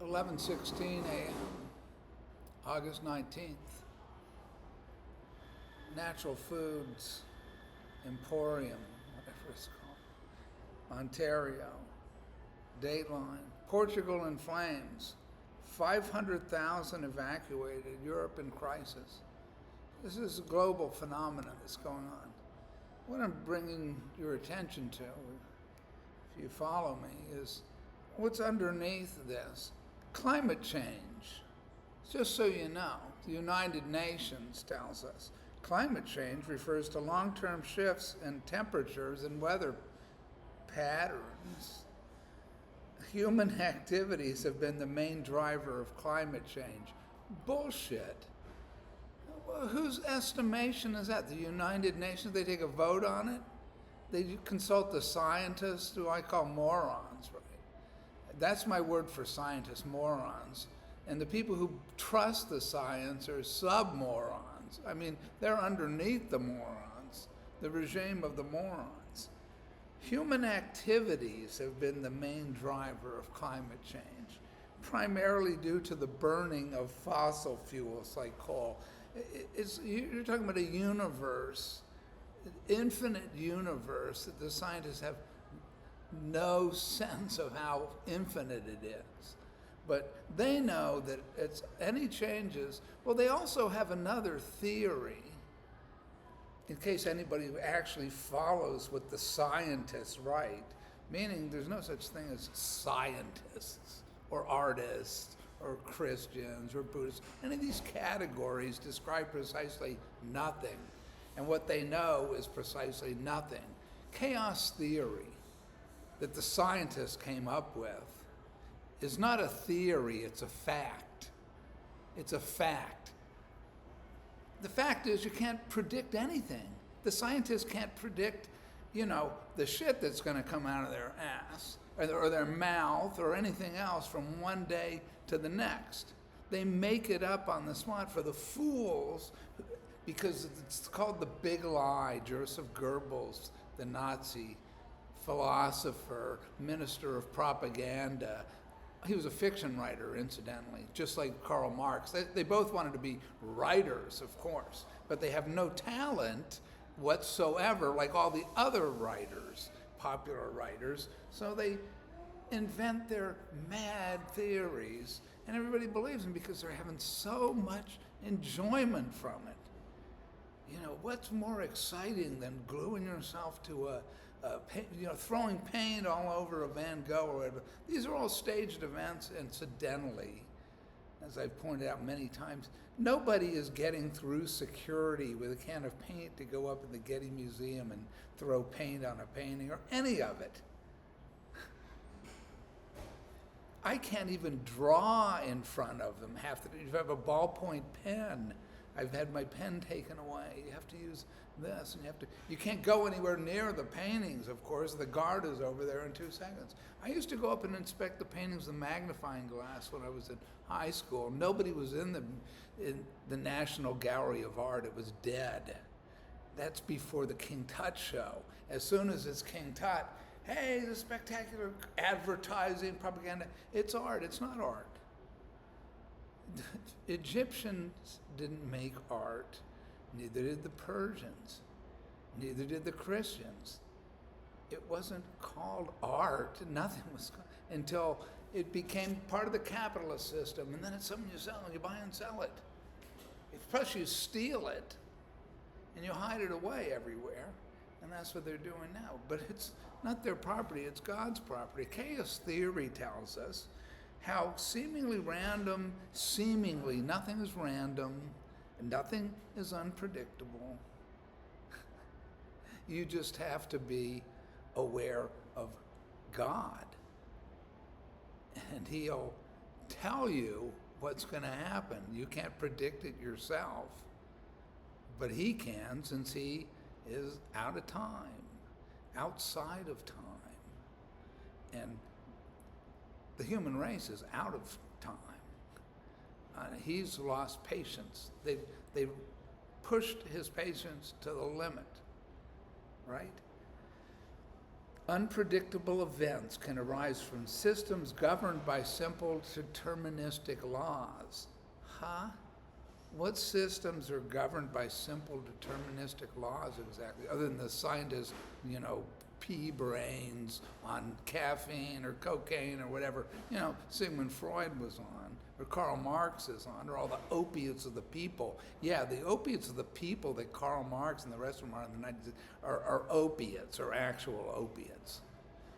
11:16 a.m., August 19th. Natural Foods Emporium, whatever it's called, Ontario. Dateline. Portugal in flames. 500,000 evacuated. Europe in crisis. This is a global phenomenon that's going on. What I'm bringing your attention to, if you follow me, is what's underneath this. Climate change. Just so you know, the United Nations tells us climate change refers to long-term shifts in temperatures and weather patterns. Human activities have been the main driver of climate change. Bullshit. Well, whose estimation is that? The United Nations? They take a vote on it? They consult the scientists, who I call morons, right? That's my word for scientists, morons. And the people who trust the science are sub-morons. I mean, they're underneath the morons, the regime of the morons. Human activities have been the main driver of climate change, primarily due to the burning of fossil fuels like coal. You're talking about a universe, infinite universe, that the scientists have no sense of how infinite it is. But they know that it's any changes. Well, they also have another theory, in case anybody actually follows what the scientists write, meaning there's no such thing as scientists or artists or Christians or Buddhists. Any of these categories describe precisely nothing, and what they know is precisely nothing. Chaos theory that the scientists came up with is not a theory, it's a fact. It's a fact. The fact is you can't predict anything. The scientists can't predict, the shit that's going to come out of their ass or their mouth or anything else from one day to the next. They make it up on the spot for the fools because it's called the big lie. Joseph Goebbels, the Nazi philosopher, minister of propaganda. He was a fiction writer, incidentally, just like Karl Marx. They both wanted to be writers, of course, but they have no talent whatsoever, like all the other writers, popular writers. So they invent their mad theories, and everybody believes them because they're having so much enjoyment from it. What's more exciting than gluing yourself to throwing paint all over a Van Gogh or whatever? These are all staged events, incidentally. As I've pointed out many times, nobody is getting through security with a can of paint to go up in the Getty Museum and throw paint on a painting or any of it. I can't even draw in front of them. If you have a ballpoint pen, I've had my pen taken away. You have to use this, and you can't go anywhere near the paintings, of course. The guard is over there in 2 seconds. I used to go up and inspect the paintings with a magnifying glass when I was in high school. Nobody was in the National Gallery of Art. It was dead. That's before the King Tut show. As soon as it's King Tut, hey, the spectacular advertising, propaganda, it's art, it's not art. The Egyptians didn't make art, neither did the Persians, neither did the Christians. It wasn't called art, nothing was until it became part of the capitalist system, and then it's something you sell, and you buy and sell it. Plus you steal it, and you hide it away everywhere, and that's what they're doing now. But it's not their property, it's God's property. Chaos theory tells us how seemingly nothing is random, and nothing is unpredictable. You just have to be aware of God, and He'll tell you what's going to happen. You can't predict it yourself, but He can, since He is out of time, outside of time. And the human race is out of time. He's lost patience. They've pushed His patience to the limit, right? Unpredictable events can arise from systems governed by simple deterministic laws. Huh? What systems are governed by simple deterministic laws exactly, other than the scientists, pea brains on caffeine or cocaine or whatever, Sigmund Freud was on, or Karl Marx is on, or all the opiates of the people. Yeah, the opiates of the people that Karl Marx and the rest of them are in the 90s are opiates, or actual opiates.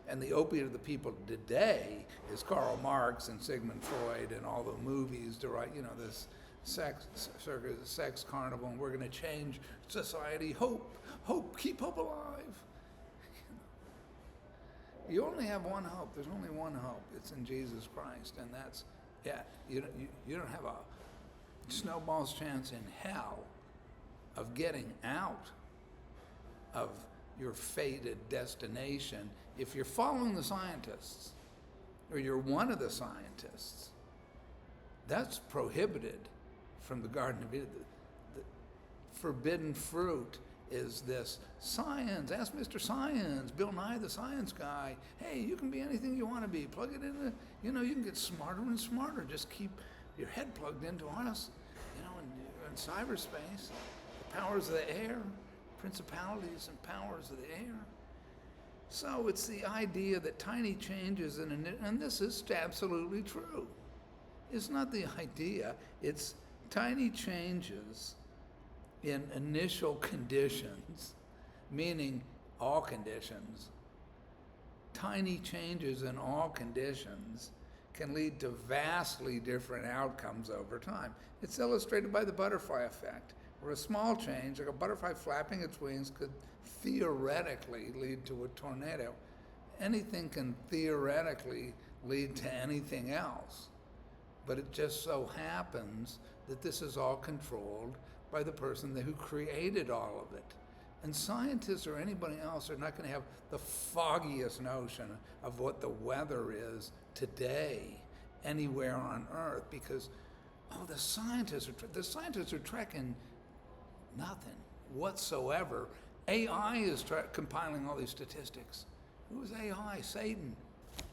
And the opiate of the people today is Karl Marx and Sigmund Freud and all the movies to write, this sex carnival, and we're going to change society. Hope, keep hope alive. You only have one hope. There's only one hope. It's in Jesus Christ, and that's, you don't have a snowball's chance in hell of getting out of your fated destination if you're following the scientists, or you're one of the scientists. That's prohibited from the Garden of Eden. The forbidden fruit is this science. Ask Mr. Science, Bill Nye the Science Guy. Hey, you can be anything you want to be. Plug it in. You can get smarter and smarter. Just keep your head plugged into us. In cyberspace, the powers of the air, principalities and powers of the air. So it's the idea that tiny changes and this is absolutely true. It's not the idea. It's tiny changes in initial conditions, meaning all conditions. Tiny changes in all conditions can lead to vastly different outcomes over time. It's illustrated by the butterfly effect, where a small change, like a butterfly flapping its wings, could theoretically lead to a tornado. Anything can theoretically lead to anything else. But it just so happens that this is all controlled by the person who created all of it. And scientists or anybody else are not going to have the foggiest notion of what the weather is today anywhere on Earth, because the scientists are tracking nothing whatsoever. AI is compiling all these statistics. Who is AI? Satan.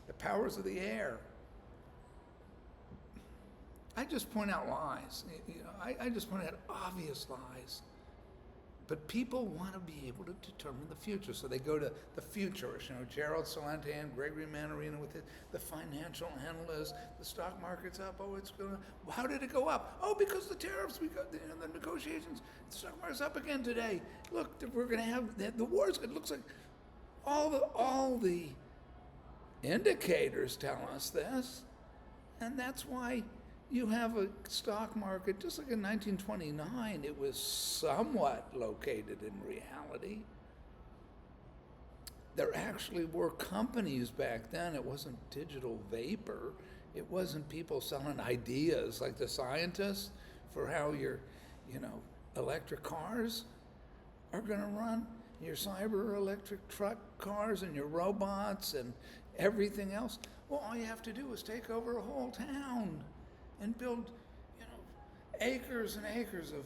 The powers of the air. I just point out lies. I just point out obvious lies. But people want to be able to determine the future, so they go to the futurists. Gerald Celente and Gregory Mannarino with the financial analysts. The stock market's up. How did it go up? Oh, because the tariffs. We got the negotiations. The stock market's up again today. Look, we're going to have the wars. It looks like all the indicators tell us this, and that's why you have a stock market, just like in 1929, it was somewhat located in reality. There actually were companies back then. It wasn't digital vapor. It wasn't people selling ideas like the scientists for how your, electric cars are going to run, your cyber electric truck cars and your robots and everything else. Well, all you have to do is take over a whole town and build, acres and acres of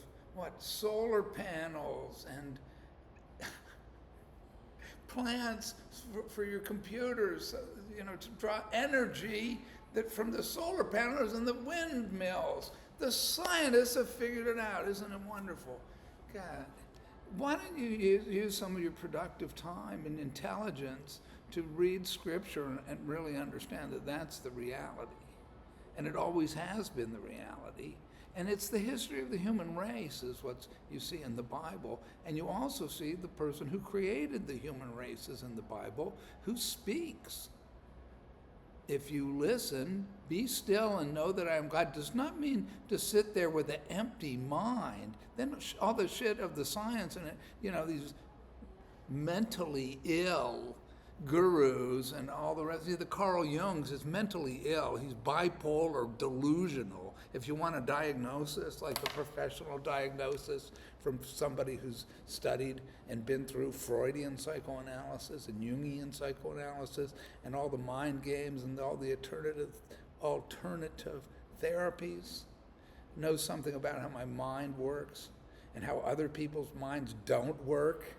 solar panels and plants for your computers, to draw energy that from the solar panels and the windmills. The scientists have figured it out. Isn't it wonderful? God, why don't you use some of your productive time and intelligence to read Scripture and really understand that that's the reality? And it always has been the reality. And it's the history of the human race is what you see in the Bible. And you also see the person who created the human races in the Bible who speaks. If you listen, be still and know that I am God does not mean to sit there with an empty mind. Then all the shit of the science and these mentally ill gurus and all the rest. The Carl Jung's is mentally ill. He's bipolar, delusional. If you want a diagnosis, like a professional diagnosis from somebody who's studied and been through Freudian psychoanalysis and Jungian psychoanalysis and all the mind games and all the alternative therapies, knows something about how my mind works and how other people's minds don't work,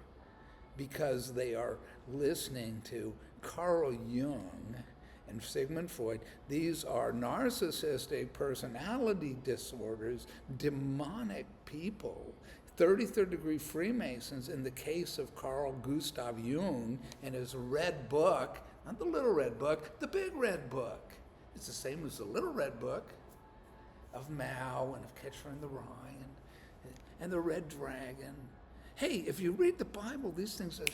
because they are listening to Carl Jung and Sigmund Freud. These are narcissistic personality disorders, demonic people, 33rd degree Freemasons in the case of Carl Gustav Jung and his red book, not the little red book, the big red book. It's the same as the little red book of Mao and of Catcher in the Rye and the Red Dragon. Hey, if you read the Bible, these things are,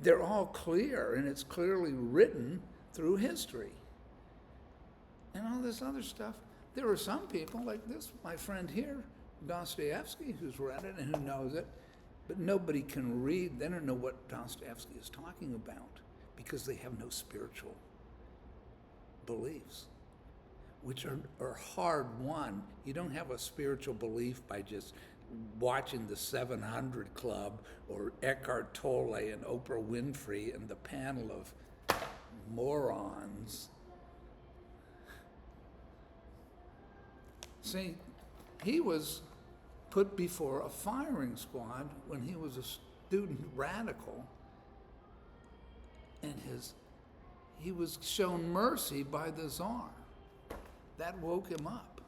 they're all clear, and it's clearly written through history. And all this other stuff. There are some people like this, my friend here, Dostoevsky, who's read it and who knows it, but nobody can read. They don't know what Dostoevsky is talking about because they have no spiritual beliefs, which are hard won. You don't have a spiritual belief by just watching the 700 Club or Eckhart Tolle and Oprah Winfrey and the panel of morons. See, he was put before a firing squad when he was a student radical, and he was shown mercy by the Tsar. That woke him up.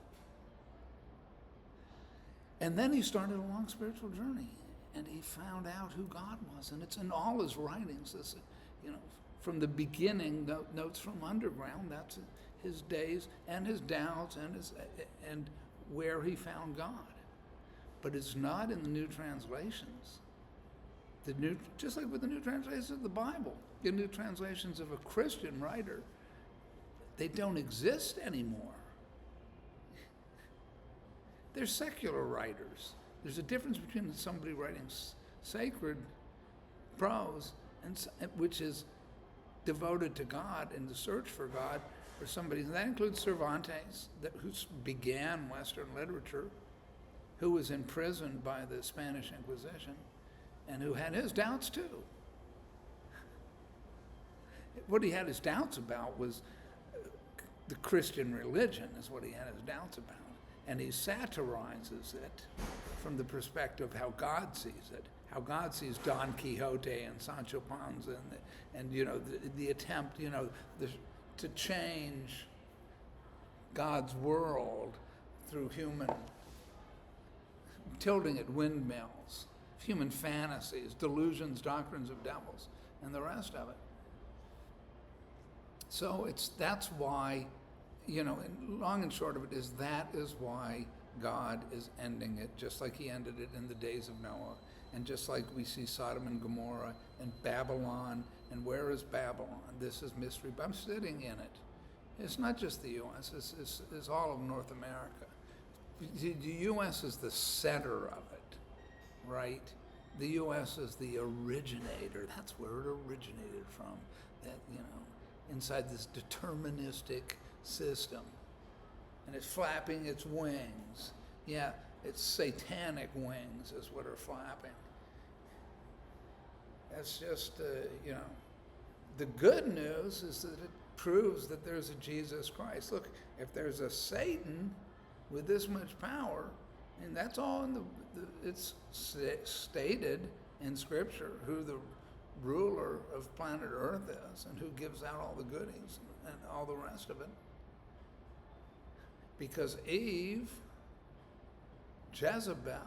And then he started a long spiritual journey, and he found out who God was, and it's in all his writings. This, from the beginning, notes from underground. That's his days and his doubts and where he found God. But it's not in the new translations. Just like with the new translations of the Bible, the new translations of a Christian writer, they don't exist anymore. They're secular writers. There's a difference between somebody writing sacred prose, which is devoted to God and the search for God, or somebody, and that includes Cervantes, who began Western literature, who was imprisoned by the Spanish Inquisition, and who had his doubts too. What he had his doubts about was the Christian religion, is what he had his doubts about. And he satirizes it from the perspective of how God sees it, how God sees Don Quixote and Sancho Panza, and the attempt, to change God's world through human, tilting at windmills, human fantasies, delusions, doctrines of devils, and the rest of it. So that's why, long and short of it is that is why God is ending it, just like he ended it in the days of Noah, and just like we see Sodom and Gomorrah and Babylon. And where is Babylon? This is mystery, but I'm sitting in it. It's not just the U.S., it's all of North America. The U.S. is the center of it, right? The U.S. is the originator. That's where it originated from, that, inside this deterministic system. And it's flapping its wings. Yeah, its satanic wings is what are flapping. That's just, the good news is that it proves that there's a Jesus Christ. Look, if there's a Satan with this much power, and that's all in it's stated in Scripture who the ruler of planet Earth is and who gives out all the goodies and all the rest of it. Because Eve, Jezebel,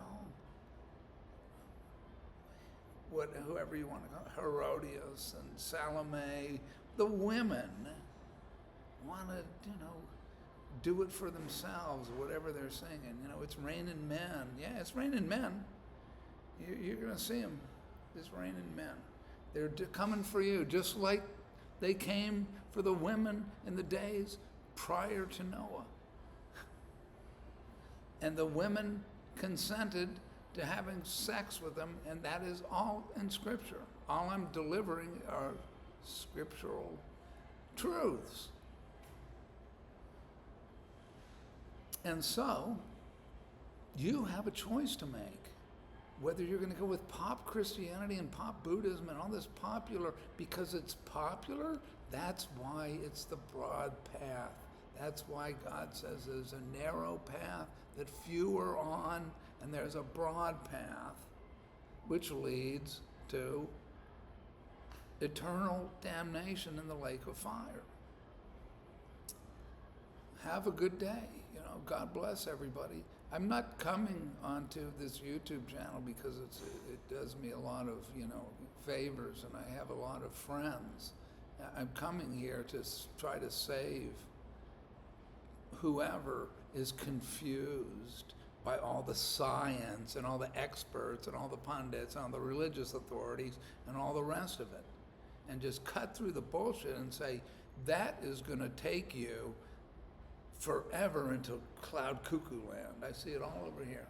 whoever you want to call it, Herodias and Salome, the women want to, do it for themselves, whatever they're singing. It's raining men. Yeah, it's raining men. You're going to see them. It's raining men. They're coming for you, just like they came for the women in the days prior to Noah. And the women consented to having sex with them, and that is all in Scripture. All I'm delivering are scriptural truths. And so, you have a choice to make. Whether you're going to go with pop Christianity and pop Buddhism and all this popular, because it's popular, that's why it's the broad path. That's why God says there's a narrow path that few are on, and there's a broad path which leads to eternal damnation in the lake of fire. Have a good day. God bless everybody. I'm not coming onto this YouTube channel because it does me a lot of, favors, and I have a lot of friends. I'm coming here to try to save whoever is confused by all the science and all the experts and all the pundits and all the religious authorities and all the rest of it. And just cut through the bullshit and say, that is going to take you forever into cloud cuckoo land. I see it all over here.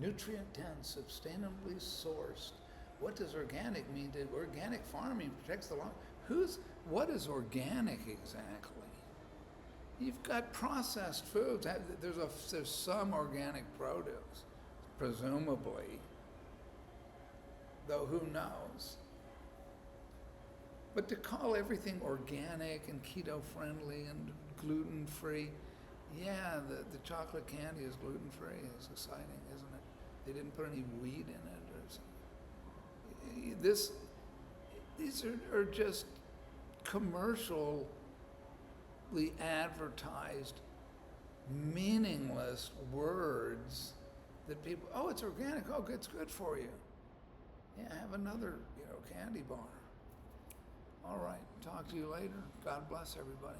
Nutrient dense, sustainably sourced. What does organic mean? Organic farming protects the lawn. What is organic exactly? You've got processed foods. There's some organic produce, presumably, though who knows. But to call everything organic and keto-friendly and gluten-free, yeah, the chocolate candy is gluten-free. It's exciting, isn't it? They didn't put any wheat in it or something. These are just commercially advertised, meaningless words that people, oh, it's organic, oh, it's good for you. Yeah, have another, candy bar. All right, talk to you later. God bless everybody.